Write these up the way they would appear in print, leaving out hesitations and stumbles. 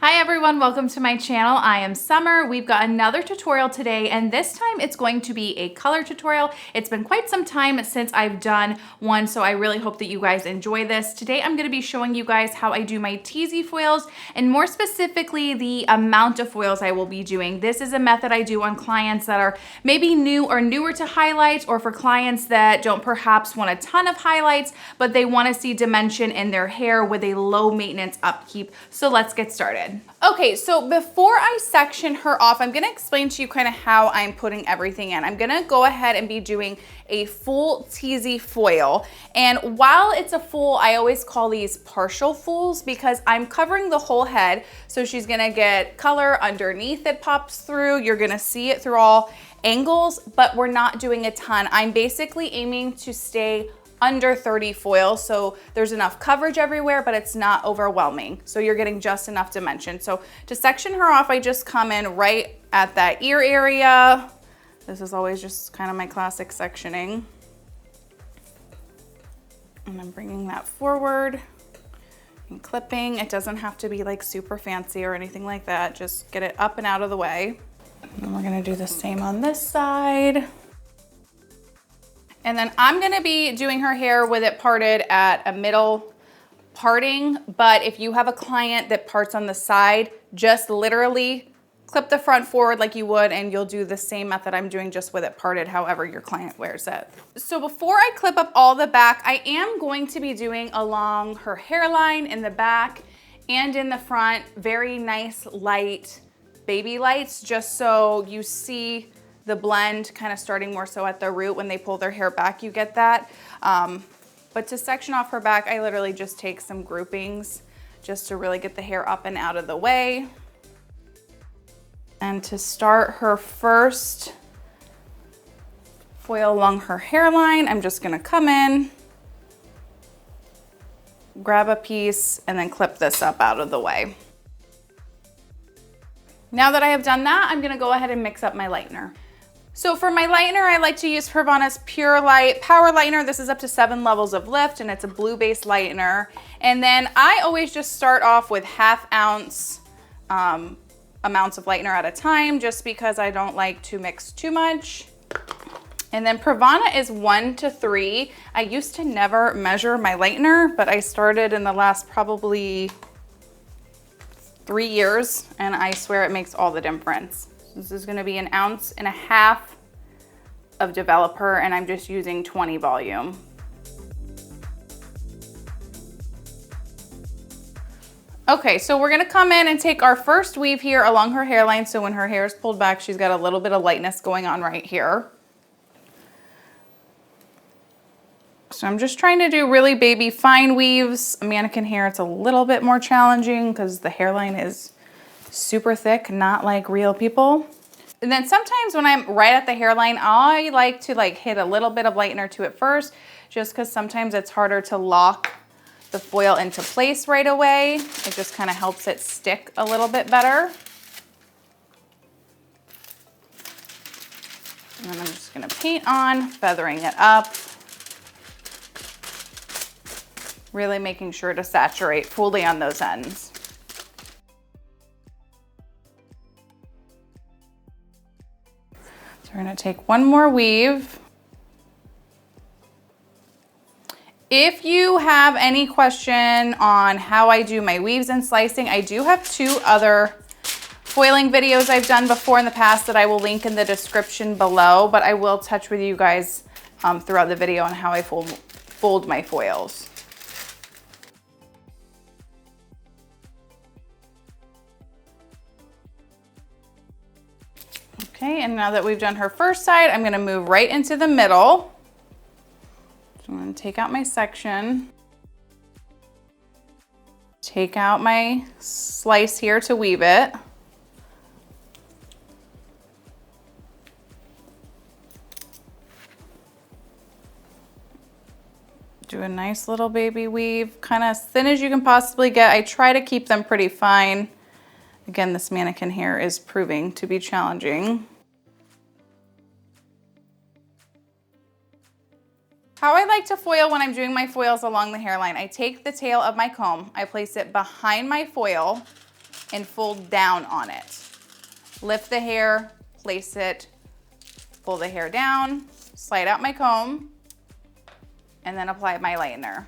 Hi everyone, welcome to my channel. I am Summer. We've got another tutorial today, and this time it's going to be a color tutorial. It's been quite some time since I've done one, so I really hope that you guys enjoy this. Today I'm going to be showing you guys how I do my Teasy foils, and more specifically the amount of foils I will be doing. This is a method I do on clients that are maybe new or newer to highlights, or for clients that don't perhaps want a ton of highlights, but they want to see dimension in their hair with a low maintenance upkeep. So let's get started. Okay, so before I section her off, I'm gonna explain to you kind of how I'm putting everything in. I'm gonna go ahead and be doing a full Teasy foil. And while it's a full, I always call these partial fulls because I'm covering the whole head. So she's gonna get color underneath that pops through. You're gonna see it through all angles, but we're not doing a ton. I'm basically aiming to stay under 30 foils, so there's enough coverage everywhere, but it's not overwhelming. So you're getting just enough dimension. So to section her off, I just come in right at that ear area. This is always just kind of my classic sectioning. And I'm bringing that forward and clipping. It doesn't have to be like super fancy or anything like that. Just get it up and out of the way. And we're gonna do the same on this side. And then I'm gonna be doing her hair with it parted at a middle parting, but if you have a client that parts on the side, just literally clip the front forward like you would, and you'll do the same method I'm doing, just with it parted however your client wears it. So before I clip up all the back, I am going to be doing along her hairline in the back and in the front, very nice light baby lights, just so you see the blend kind of starting more so at the root. When they pull their hair back, you get that. But to section off her back, I literally just take some groupings just to really get the hair up and out of the way. And to start her first foil along her hairline, I'm just gonna come in, grab a piece, and then clip this up out of the way. Now that I have done that, I'm gonna go ahead and mix up my lightener. So for my lightener, I like to use Pravana's Pure Light Power Lightener. This is up to 7 levels of lift, and it's a blue-based lightener. And then I always just start off with 1/2 ounce amounts of lightener at a time, just because I don't like to mix too much. And then Pravana is 1 to 3. I used to never measure my lightener, but I started in the last probably 3 years, and I swear it makes all the difference. This is gonna be 1.5 ounces of developer, and I'm just using 20 volume. Okay, so we're gonna come in and take our first weave here along her hairline, so when her hair is pulled back, she's got a little bit of lightness going on right here. So I'm just trying to do really baby fine weaves. Mannequin hair, it's a little bit more challenging because the hairline is super thick, not like real people. And then sometimes when I'm right at the hairline, I like to hit a little bit of lightener to it first, just because sometimes it's harder to lock the foil into place right away. It just kind of helps it stick a little bit better. And then I'm just gonna paint on, feathering it up. Really making sure to saturate fully on those ends. We're gonna take one more weave. If you have any question on how I do my weaves and slicing, I do have 2 other foiling videos I've done before in the past that I will link in the description below, but I will touch with you guys throughout the video on how I fold my foils. Okay, and now that we've done her first side, I'm gonna move right into the middle. So I'm gonna take out my section, take out my slice here to weave it. Do a nice little baby weave, kind of as thin as you can possibly get. I try to keep them pretty fine. Again, this mannequin hair is proving to be challenging. How I like to foil when I'm doing my foils along the hairline, I take the tail of my comb, I place it behind my foil, and fold down on it. Lift the hair, place it, pull the hair down, slide out my comb, and then apply my lightener.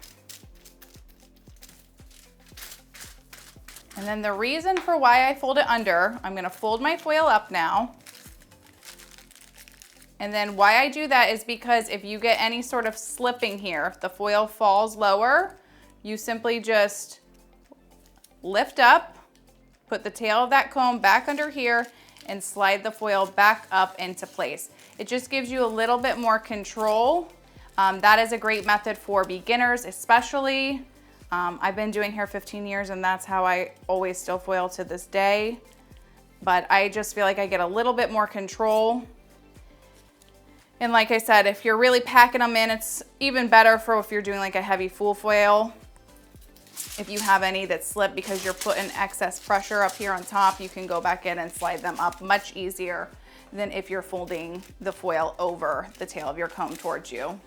And then the reason for why I fold it under, I'm gonna fold my foil up now. And then why I do that is because if you get any sort of slipping here, if the foil falls lower, you simply just lift up, put the tail of that comb back under here, and slide the foil back up into place. It just gives you a little bit more control. That is a great method for beginners, especially. I've been doing hair 15 years and that's how I always still foil to this day. But I just feel like I get a little bit more control. And like I said, if you're really packing them in, it's even better for if you're doing like a heavy full foil. If you have any that slip because you're putting excess pressure up here on top, you can go back in and slide them up much easier than if you're folding the foil over the tail of your comb towards you.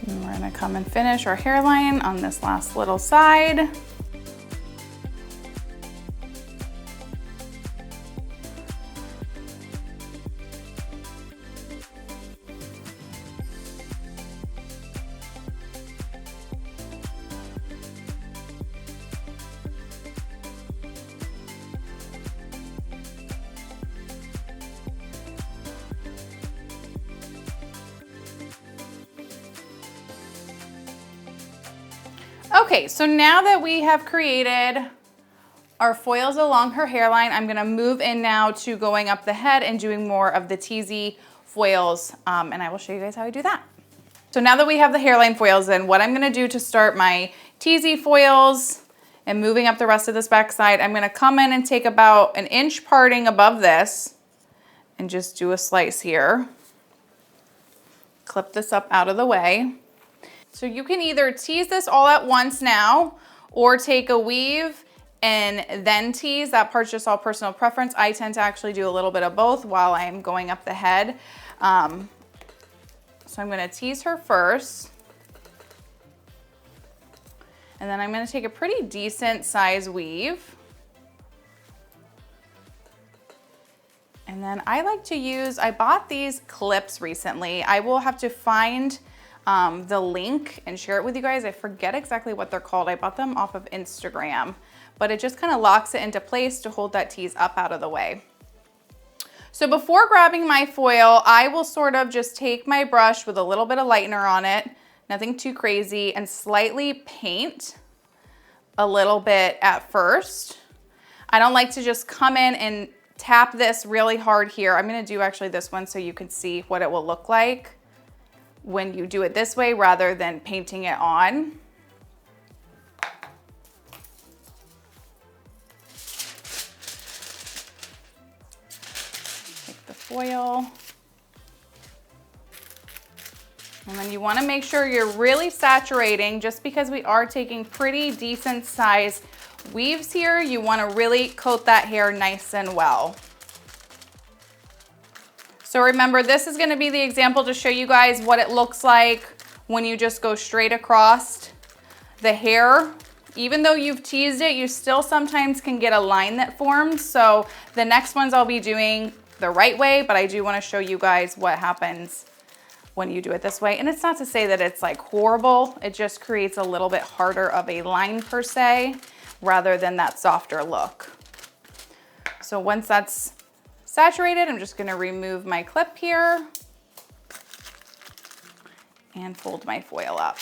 And we're gonna come and finish our hairline on this last little side. Okay, so now that we have created our foils along her hairline, I'm gonna move in now to going up the head and doing more of the teasy foils, and I will show you guys how I do that. So now that we have the hairline foils in, what I'm gonna do to start my teasy foils and moving up the rest of this back side, I'm gonna come in and take about an inch parting above this and just do a slice here. Clip this up out of the way. So you can either tease this all at once now or take a weave and then tease. That part's just all personal preference. I tend to actually do a little bit of both while I'm going up the head. So I'm gonna tease her first. And then I'm gonna take a pretty decent size weave. And then I like to use, I bought these clips recently. I will have to find the link and share it with you guys. I forget exactly what they're called. I bought them off of Instagram, but it just kind of locks it into place to hold that tease up out of the way. So before grabbing my foil, I will sort of just take my brush with a little bit of lightener on it, nothing too crazy, and slightly paint a little bit at first. I don't like to just come in and tap this really hard here. I'm gonna do actually this one so you can see what it will look like when you do it this way rather than painting it on. Take the foil. And then you wanna make sure you're really saturating, just because we are taking pretty decent size weaves here. You wanna really coat that hair nice and well. So remember, this is gonna be the example to show you guys what it looks like when you just go straight across the hair. Even though you've teased it, you still sometimes can get a line that forms. So the next ones I'll be doing the right way, but I do wanna show you guys what happens when you do it this way. And it's not to say that it's like horrible, it just creates a little bit harder of a line per se, rather than that softer look. So once that's saturated, I'm just gonna remove my clip here and fold my foil up.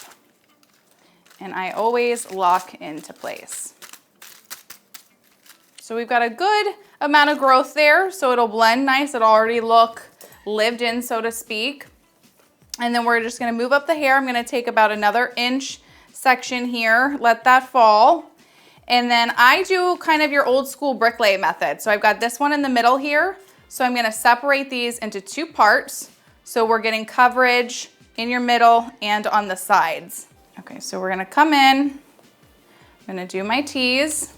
And I always lock into place. So we've got a good amount of growth there, so it'll blend nice. It'll already look lived in, so to speak. And then we're just gonna move up the hair. I'm gonna take about another inch section here, let that fall. And then I do kind of your old school bricklay method. So I've got this one in the middle here. So I'm gonna separate these into two parts. So we're getting coverage in your middle and on the sides. Okay, so we're gonna come in, I'm gonna do my tease.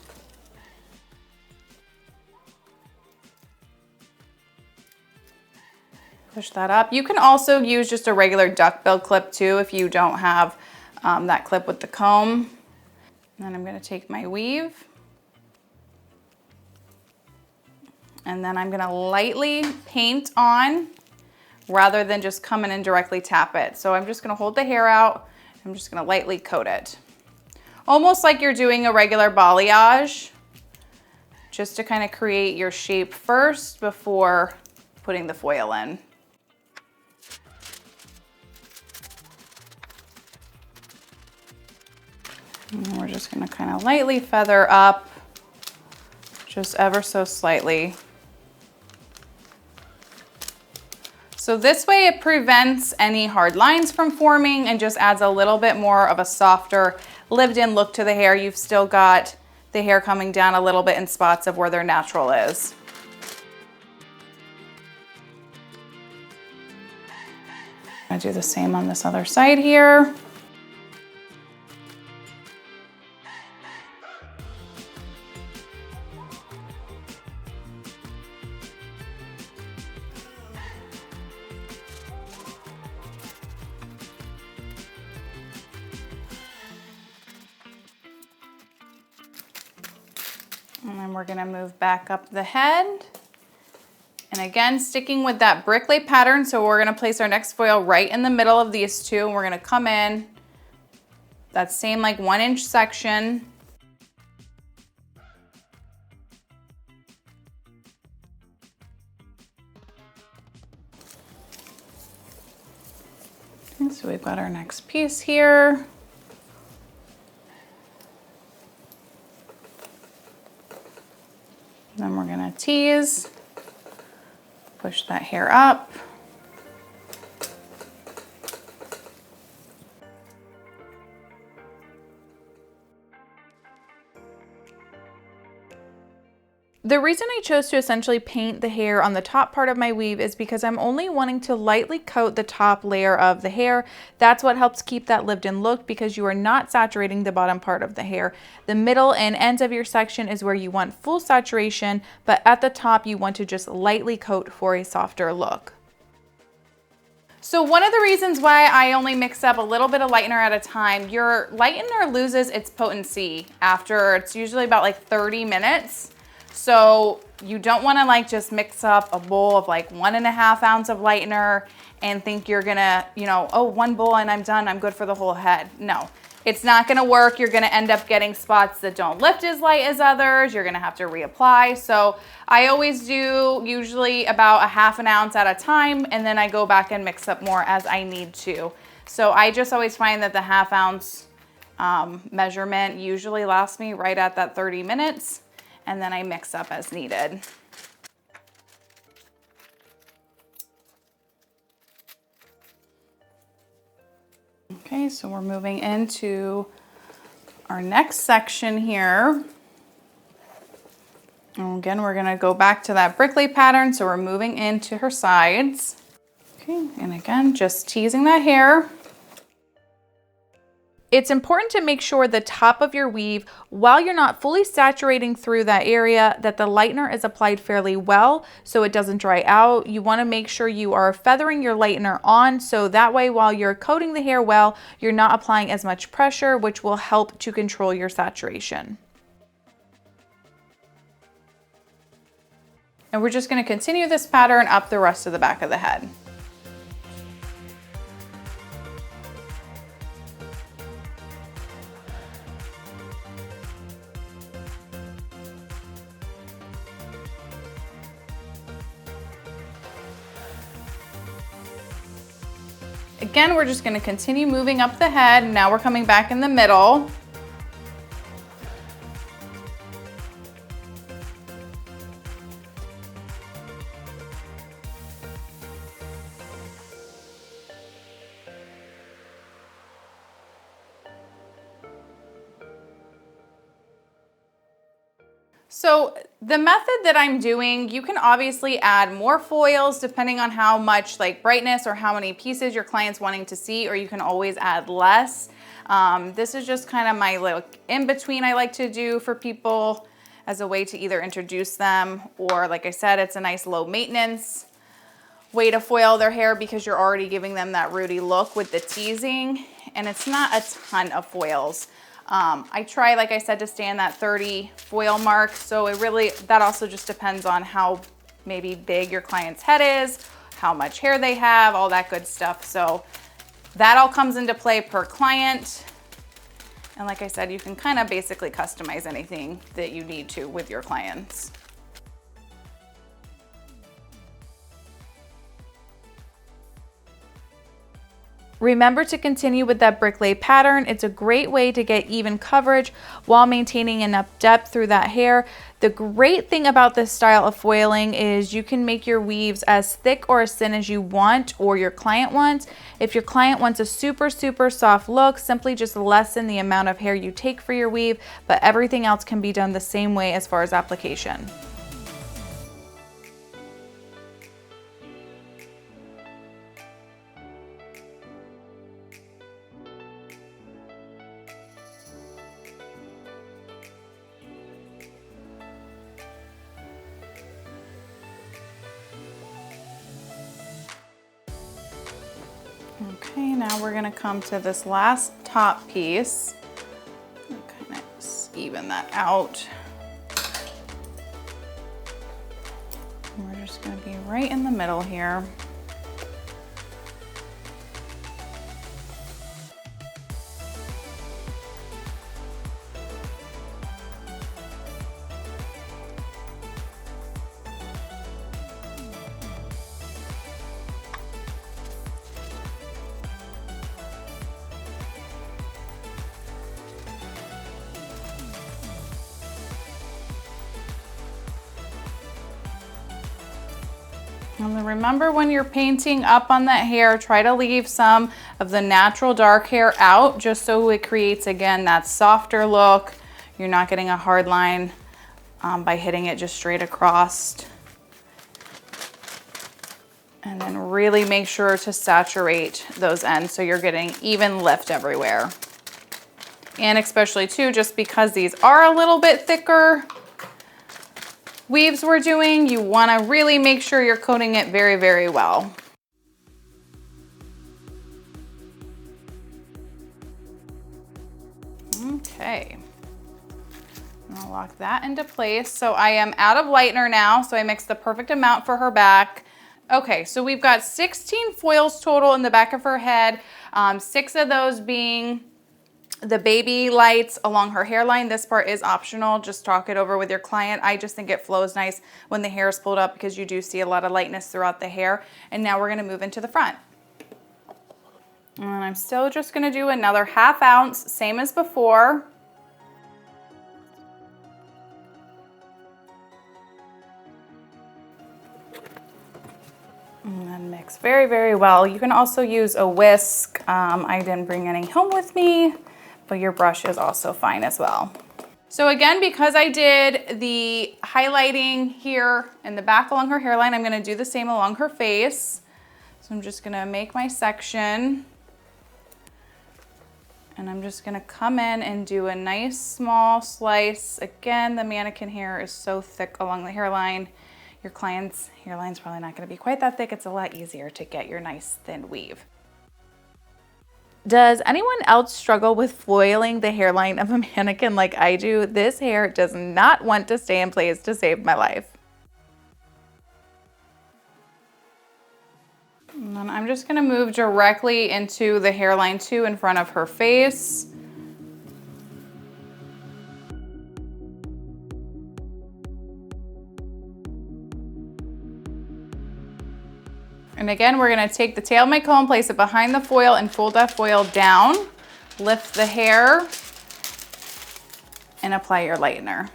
Push that up. You can also use just a regular duckbill clip too if you don't have that clip with the comb. And then I'm gonna take my weave, and then I'm gonna lightly paint on rather than just come in and directly tap it. So I'm just gonna hold the hair out. I'm just gonna lightly coat it. Almost like you're doing a regular balayage, just to kind of create your shape first before putting the foil in. And we're just gonna kind of lightly feather up, just ever so slightly. So this way it prevents any hard lines from forming and just adds a little bit more of a softer, lived-in look to the hair. You've still got the hair coming down a little bit in spots of where their natural is. I do the same on this other side here. And then we're gonna move back up the head. And again, sticking with that brick-lay pattern, so we're gonna place our next foil right in the middle of these two, and we're gonna come in that same like 1-inch section. Okay, so we've got our next piece here. Then we're gonna tease, push that hair up. The reason I chose to essentially paint the hair on the top part of my weave is because I'm only wanting to lightly coat the top layer of the hair. That's what helps keep that lived-in look, because you are not saturating the bottom part of the hair. The middle and ends of your section is where you want full saturation, but at the top you want to just lightly coat for a softer look. So one of the reasons why I only mix up a little bit of lightener at a time, your lightener loses its potency after, it's usually about like 30 minutes. So you don't want to like just mix up a bowl of like 1.5 ounces of lightener and think you're gonna, you know, oh, one bowl and I'm done, I'm good for the whole head. No, it's not gonna work. You're gonna end up getting spots that don't lift as light as others. You're gonna have to reapply. So I always do usually about 1/2 ounce at a time, and then I go back and mix up more as I need to. So I just always find that the 1/2 ounce measurement usually lasts me right at that 30 minutes. And then I mix up as needed. Okay, so we're moving into our next section here. And again, we're gonna go back to that brick-lay pattern, so we're moving into her sides. Okay, and again, just teasing that hair. It's important to make sure the top of your weave, while you're not fully saturating through that area, that the lightener is applied fairly well so it doesn't dry out. You want to make sure you are feathering your lightener on, so that way while you're coating the hair well, you're not applying as much pressure, which will help to control your saturation. And we're just going to continue this pattern up the rest of the back of the head. Again, we're just gonna continue moving up the head. Now we're coming back in the middle. So the method that I'm doing, you can obviously add more foils depending on how much like brightness or how many pieces your client's wanting to see, or you can always add less. This is just kind of my little in-between I like to do for people as a way to either introduce them, or like I said, it's a nice low maintenance way to foil their hair because you're already giving them that rooty look with the teasing, and it's not a ton of foils. I try, like I said, to stay in that 30 foil mark. So that also just depends on how maybe big your client's head is, how much hair they have, all that good stuff. So that all comes into play per client. And like I said, you can kind of basically customize anything that you need to with your clients. Remember to continue with that brick lay pattern. It's a great way to get even coverage while maintaining enough depth through that hair. The great thing about this style of foiling is you can make your weaves as thick or as thin as you want or your client wants. If your client wants a super soft look, simply just lessen the amount of hair you take for your weave, but everything else can be done the same way as far as application. Okay, now we're gonna come to this last top piece and kind of even that out. And we're just gonna be right in the middle here. And remember, when you're painting up on that hair, try to leave some of the natural dark hair out just so it creates, again, that softer look. You're not getting a hard line by hitting it just straight across. And then really make sure to saturate those ends so you're getting even lift everywhere. And especially too, just because these are a little bit thicker weaves we're doing, you want to really make sure you're coating it very well. Okay, I'll lock that into place. So I am out of lightener now, so I mixed the perfect amount for her back. Okay, so we've got 16 foils total in the back of her head, 6 of those being the baby lights along her hairline. This part is optional. Just talk it over with your client. I just think it flows nice when the hair is pulled up because you do see a lot of lightness throughout the hair. And now we're going to move into the front. And I'm still just going to do another 1/2 ounce, same as before. And then mix very well. You can also use a whisk. I didn't bring any home with me, but your brush is also fine as well. So again, because I did the highlighting here in the back along her hairline, I'm gonna do the same along her face. So I'm just gonna make my section, and I'm just gonna come in and do a nice small slice. Again, the mannequin hair is so thick along the hairline. Your client's hairline's probably not gonna be quite that thick. It's a lot easier to get your nice thin weave. Does anyone else struggle with foiling the hairline of a mannequin like I do? This hair does not want to stay in place to save my life. And then I'm just gonna move directly into the hairline too in front of her face. And again, we're gonna take the tail of my comb, place it behind the foil, and fold that foil down. Lift the hair and apply your lightener.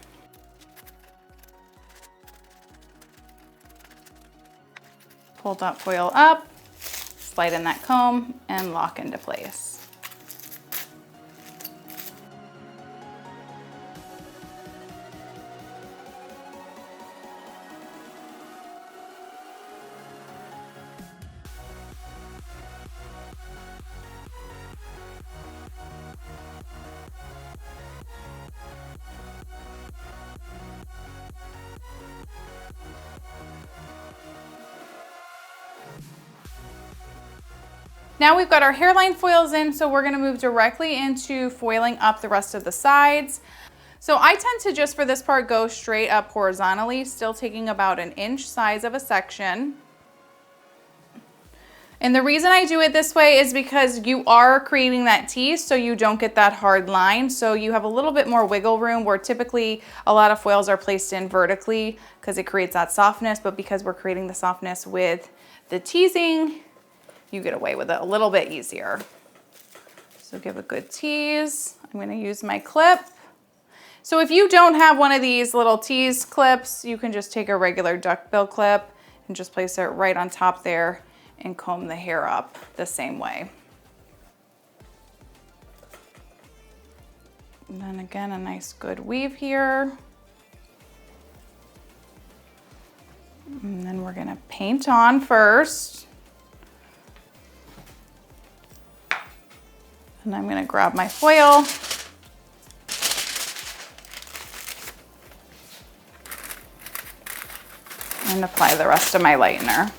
Pull that foil up, slide in that comb, and lock into place. Now we've got our hairline foils in, so we're gonna move directly into foiling up the rest of the sides. So I tend to just for this part go straight up horizontally, still taking about an inch size of a section. And the reason I do it this way is because you are creating that tease so you don't get that hard line. So you have a little bit more wiggle room where typically a lot of foils are placed in vertically because it creates that softness, but because we're creating the softness with the teasing, you get away with it a little bit easier. So give a good tease. I'm gonna use my clip. So if you don't have one of these little tease clips, you can just take a regular duckbill clip and just place it right on top there and comb the hair up the same way. And then again, a nice good weave here. And then we're gonna paint on first. And I'm gonna grab my foil. And apply the rest of my lightener.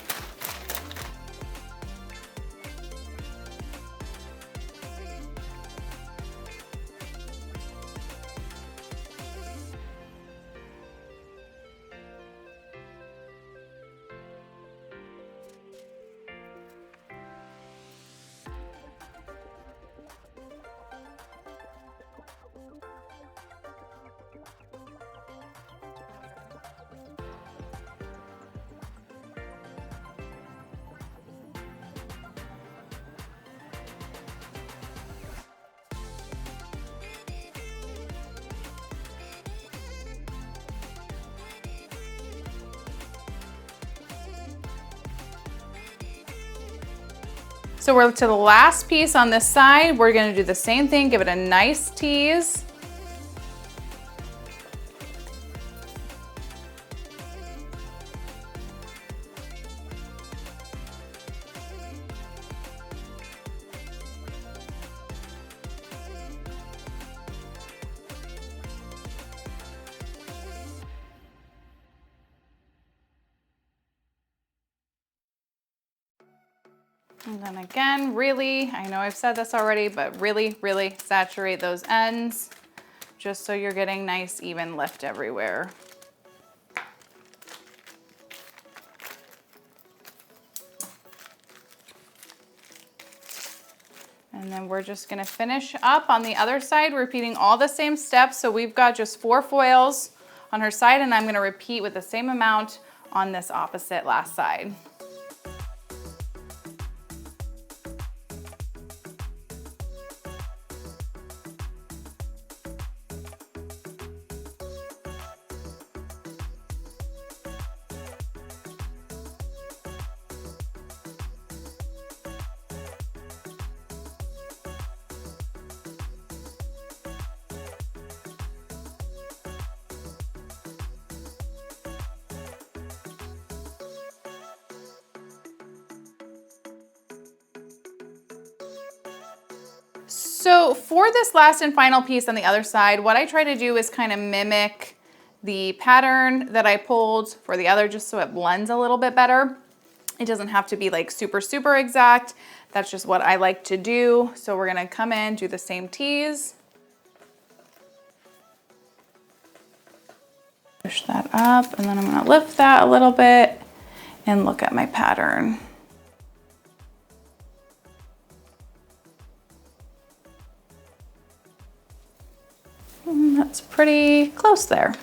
So we're to the last piece on this side. We're gonna do the same thing, give it a nice tease. And then again, really, I know I've said this already, but really, really saturate those ends just so you're getting nice even lift everywhere. And then we're just gonna finish up on the other side, repeating all the same steps. So we've got just 4 foils on her side, and I'm gonna repeat with the same amount on this opposite last side. So for this last and final piece on the other side, what I try to do is kind of mimic the pattern that I pulled for the other, just so it blends a little bit better. It doesn't have to be like super, super exact. That's just what I like to do. So we're gonna come in, do the same tease. Push that up, and then I'm gonna lift that a little bit and look at my pattern. And that's pretty close there.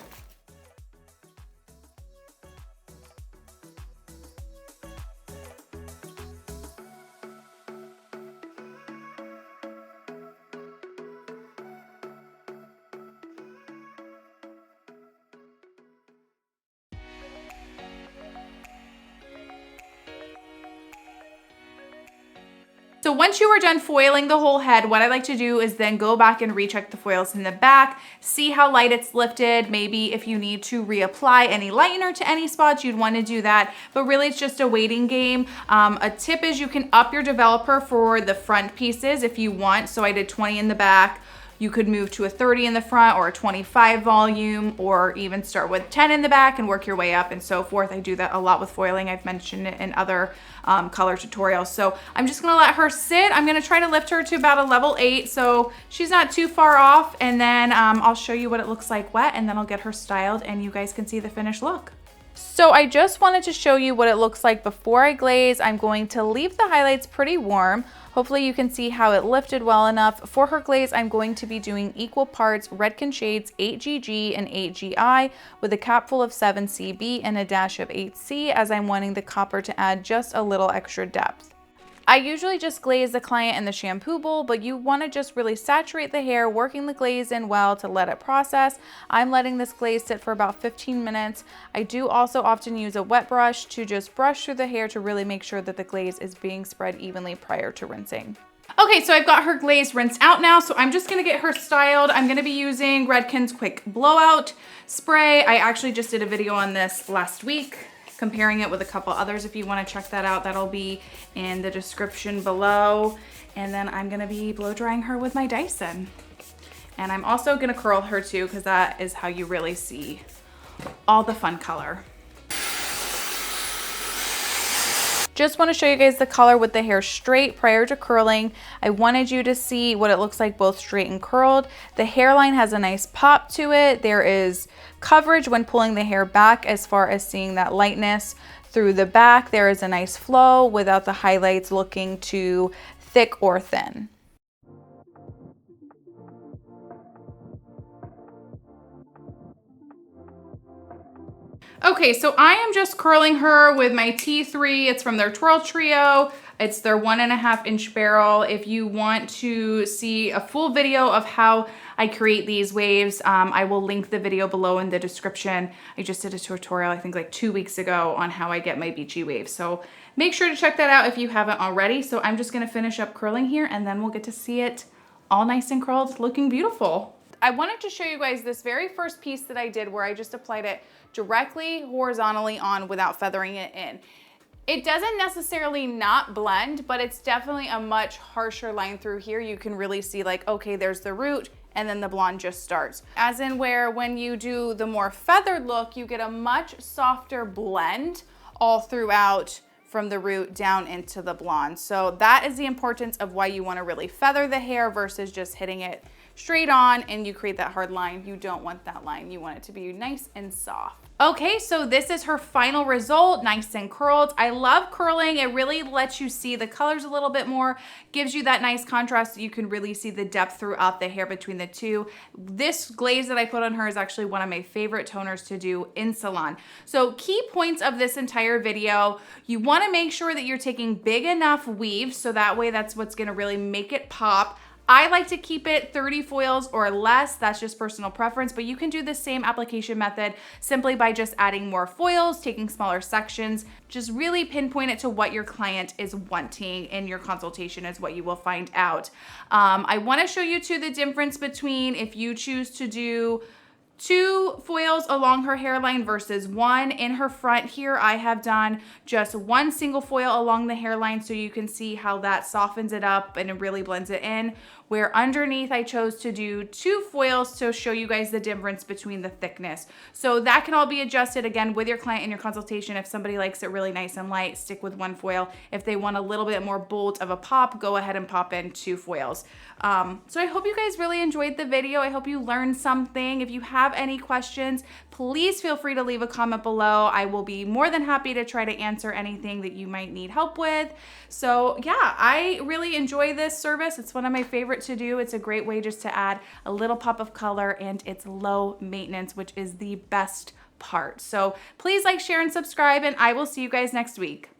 So once you are done foiling the whole head, what I like to do is then go back and recheck the foils in the back, see how light it's lifted. Maybe if you need to reapply any lightener to any spots, you'd want to do that. But really it's just a waiting game. A tip is you can up your developer for the front pieces if you want. So I did 20 in the back. You could move to a 30 in the front or a 25 volume, or even start with 10 in the back and work your way up and so forth. I do that a lot with foiling. I've mentioned it in other color tutorials. So I'm just gonna let her sit. I'm gonna try to lift her to about a level 8, so she's not too far off, and then I'll show you what it looks like wet, and then I'll get her styled and you guys can see the finished look. So I just wanted to show you what it looks like before I glaze. I'm going to leave the highlights pretty warm. Hopefully you can see how it lifted well enough. For her glaze, I'm going to be doing equal parts Redken Shades 8GG and 8GI with a cap full of 7CB and a dash of 8C, as I'm wanting the copper to add just a little extra depth. I usually just glaze the client in the shampoo bowl, but you want to just really saturate the hair, working the glaze in well to let it process. I'm letting this glaze sit for about 15 minutes. I do also often use a wet brush to just brush through the hair to really make sure that the glaze is being spread evenly prior to rinsing. Okay, so I've got her glaze rinsed out now, so I'm just gonna get her styled. I'm gonna be using Redken's Quick Blowout Spray. I actually just did a video on this last week, comparing it with a couple others. If you want to check that out, that'll be in the description below. And then I'm gonna be blow drying her with my Dyson. And I'm also gonna curl her too, because that is how you really see all the fun color. Just want to show you guys the color with the hair straight prior to curling. I wanted you to see what it looks like both straight and curled. The hairline has a nice pop to it. There is coverage when pulling the hair back as far as seeing that lightness through the back. There is a nice flow without the highlights looking too thick or thin. Okay, so I am just curling her with my T3. It's from their Twirl Trio. It's their 1.5 inch barrel. If you want to see a full video of how I create these waves, I will link the video below in the description. I just did a tutorial, I think like 2 weeks ago, on how I get my beachy waves. So make sure to check that out if you haven't already. So I'm just gonna finish up curling here, and then we'll get to see it all nice and curled, looking beautiful. I wanted to show you guys this very first piece that I did, where I just applied it directly horizontally on without feathering it in. It doesn't necessarily not blend, but it's definitely a much harsher line through here. You can really see like, okay, there's the root, and then the blonde just starts. As in where when you do the more feathered look, you get a much softer blend all throughout from the root down into the blonde. So that is the importance of why you want to really feather the hair versus just hitting it straight on and you create that hard line. You don't want that line. You want it to be nice and soft. Okay, so this is her final result, nice and curled. I love curling. It really lets you see the colors a little bit more, gives you that nice contrast so you can really see the depth throughout the hair between the two. This glaze that I put on her is actually one of my favorite toners to do in salon. So key points of this entire video: you wanna make sure that you're taking big enough weaves, so that way that's what's gonna really make it pop. I like to keep it 30 foils or less. That's just personal preference, but you can do the same application method simply by just adding more foils, taking smaller sections. Just really pinpoint it to what your client is wanting in your consultation is what you will find out. I wanna show you too the difference between if you choose to do 2 foils along her hairline versus 1. In her front here, I have done just 1 single foil along the hairline, so you can see how that softens it up and it really blends it in. Where underneath I chose to do 2 foils to show you guys the difference between the thickness. So that can all be adjusted again with your client in your consultation. If somebody likes it really nice and light, stick with 1 foil. If they want a little bit more bolt of a pop, go ahead and pop in 2 foils. So I hope you guys really enjoyed the video. I hope you learned something. If you have any questions, please feel free to leave a comment below. I will be more than happy to try to answer anything that you might need help with. So yeah, I really enjoy this service. It's one of my favorite to do. It's a great way just to add a little pop of color, and it's low maintenance, which is the best part. So please like, share, and subscribe, and I will see you guys next week.